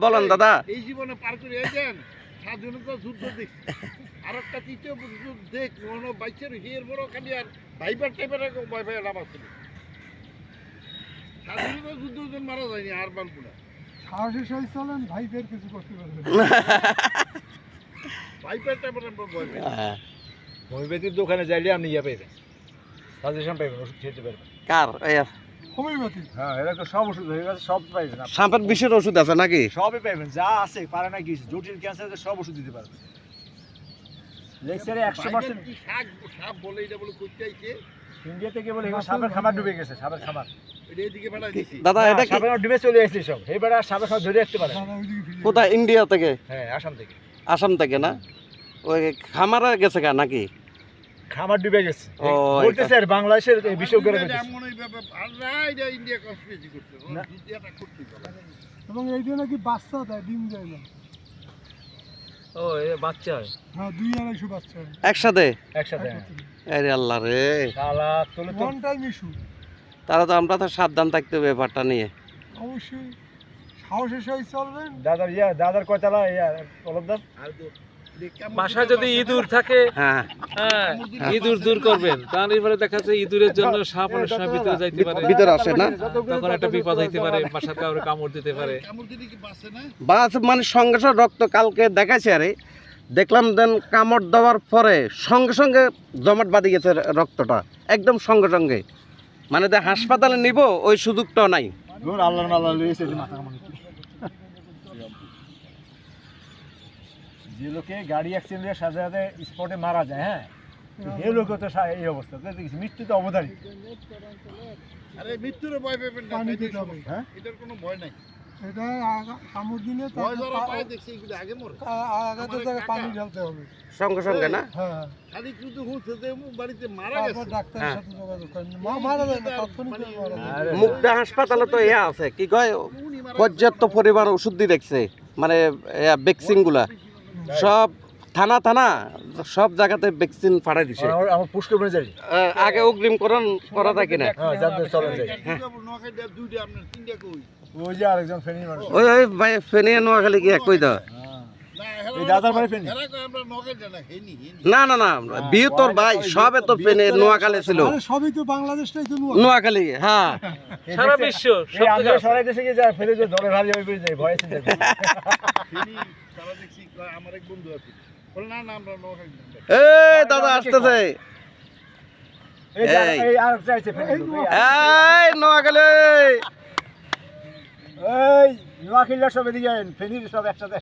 বলেন দাদা। এই জীবনে পার করে এসেছেন স্বাধীনতা যুদ্ধ দেখছি, আর একটা তৃতীয় যুদ্ধ দেখ মনে বাইশের হিয়ের বড় খালি আর ভাইবার টাইপের ভয় ভয় লাভ আছে। স্বাধীনতা যুদ্ধ মারা যায়নি আর বানপুরা সাহসী সহিত চলেন, ভাইপের কিছু করতে পারবেন ভাইবার টাইপের ভয় পাই। হোমিওপ্যাথির দোকানে যাইলে আপনি ইয়ে পাইবেন, সাজেশন পাইবেন, ওষুধ খেতে পারবেন। কার হোমিওপ্যাথি? হ্যাঁ, এরা তো সব ওষুধ হয়ে গেছে, সব পাইবেন, সাপের বিষের ওষুধ আছে নাকি? সবই পাইবেন, যা আছে পারে না কি জটিল ক্যান্সার সব ওষুধ দিতে পারবেন। লেকচারে 100% কি শাক সাপ বলে এটা বলে করতে আইছে ইন্ডিয়া থেকে বলে এগুলো সাপের খামার ডুবে গেছে, সাপের খামার। এটা এদিকে পাঠাই দিছি দাদা এটা কি সাপের ডুবে চলে আসছে সব, এবারে সাপের সব ধরে রাখতে পারে। কোথায়? ইন্ডিয়া থেকে? হ্যাঁ, আসাম থেকে। আসাম থেকে না? ওই খামারে গেছে কা নাকি? খামার ডুবে গেছে ও, বলতেছে আর বাংলাদেশের বিশেষজ্ঞরা বলতেছে। এমন এই ব্যাপার আর না, এটা ইন্ডিয়া কনস্পিরেসি করতে না। ইন্ডিয়াটা করতে পারে। এবং এই দিয়ে নাকি বাচ্চা দেয়, ডিম দেয় না। ও, এ বাচ্চা হয় হ্যাঁ, 2-250 বাচ্চা হয় একসাথে? একসাথে। আরে আল্লাহ রে, শালা তোলে তো ওয়ান টাইম ইস্যু। তারা তো আমরা তো সাবধান থাকতে হবে ব্যাপারটা নিয়ে। অবশ্যই সাহসের সহিত চলবেন। দাদার কয়তলা অলবদার আর তো বাসায় যদি ইঁদুর থাকে, হ্যাঁ, হ্যাঁ, ইঁদুর দূর করবেন। কারণ এবারে দেখা যাচ্ছে ইঁদুরের জন্য সাপ অনেক সময় ভিতরে যাইতে পারে, ভিতরে আসে না? তখন একটা বিপদ হইতে পারে, বাসার কাউরে কামড় দিতে পারে। কামড় দিলে কি বাঁচে না? বাস মানে সঙ্গে সঙ্গে রক্ত কালকে দেখাইছে, আরে দেখলাম দেন কামড় দেওয়ার পরে সঙ্গে সঙ্গে জমাট বাঁধি গেছে রক্তটা, একদম সঙ্গে সঙ্গে। মানে যে হাসপাতালে নিব ওই সুযোগটাও নাই। আল্লাহর মাল্লা লইছে যে মাথা কামানো। যে লোকে গাড়ি অ্যাক্সিডেন্টের সাথে সাথে স্পটে মারা যায়, হ্যাঁ, এই লোকে তো এই অবস্থা, মৃত্যু তো অবধারিত। আরে মৃত্যুর ভয় পাবেন না, পানি দিতে হবে। হ্যাঁ, এটার কোনো ভয় নাই। এটা কামড় দিলে ভয় যারা পায় দেখছি এগুলো আগে মরে। আগে তো জায়গায় পানি ঢালতে হবে। সঙ্গে সঙ্গে না? হ্যাঁ, খালি শুধু হুঁচে যে বাড়িতে মারা তারপর গেছে। ডাক্তারের হ্যাঁ। সাথে যোগাযোগ করেন। মারা যায় না, তাৎক্ষণিক মারা যায়। আরে মুগদা হাসপাতালে তো ইয়া আছে, কি কয়, উনি মারা পর্যাপ্ত পরিমাণ ওষুধ দিয়ে দেখছে, মানে ভ্যাকসিনগুলা সব থানা থানা সব জায়গাতে ভ্যাকসিন পাঠাই দিছে। আমার পুষ্কর বনে যাই। আগে অগ্রিমকরণ করা থাকে না? হ্যাঁ, যাদের চলে যায়। নোয়াখালী দুইটা আপনার তিনটা কই ওই যে আরেকজন ফেনী মানুষ। ওই ওই ভাই ফেনিয়া নোয়াখালী কি এক কই দাও? না এই দাদার বাড়ি ফেনী। এরা কয় আমরা নোয়াখালী না হেনি না না না, বিয়ে তোর ভাই সবে তো ফেনি নোয়াখালী ছিল। আরে সবই তো বাংলাদেশটাই তো নোয়াখালী, হ্যাঁ। সারা বিশ্ব এই আন্দোলন সরাই দেশে গিয়ে যায় ফেলে যে ধরে ভারী হয়ে যায়, ভয় আছে যায়। হেনি সারা দেখছি কয় আমার এক বন্ধু আছে বলে না না আমরা নোয়াখালী না। এই দাদা আসতেছে, এই যে এই আর চাইছে ফেনী। এই নোয়াখালী। এই নোয়াখালীর সব এদিকে ফেনীর সব একসাথে।